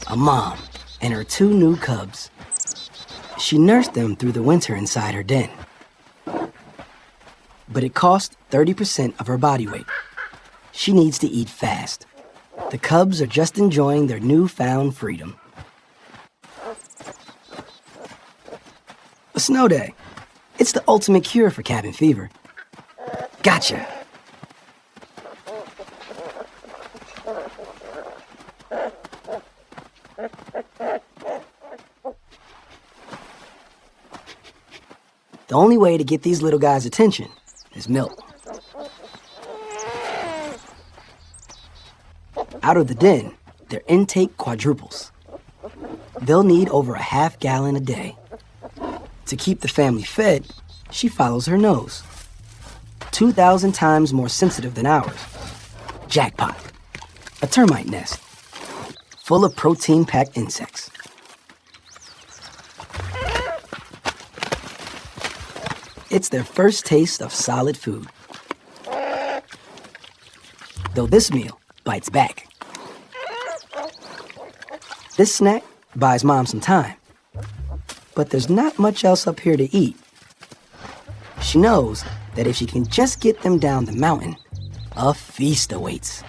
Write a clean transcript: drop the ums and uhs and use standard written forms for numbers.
a mom, and her two new cubs. She nursed them through the winter inside her den. But it cost 30% of her body weight. She needs to eat fast. The cubs are just enjoying their newfound freedom. A snow day. It's the ultimate cure for cabin fever. Gotcha. The only way to get these little guys' attention is milk. Out of the den, their intake quadruples. They'll need over a half gallon a day. To keep the family fed, she follows her nose. 2,000 times more sensitive than ours. Jackpot. A termite nest, full of protein-packed insects. It's their first taste of solid food. Though this meal bites back. This snack buys Mom some time. But there's not much else up here to eat. She knows that if she can just get them down the mountain, a feast awaits.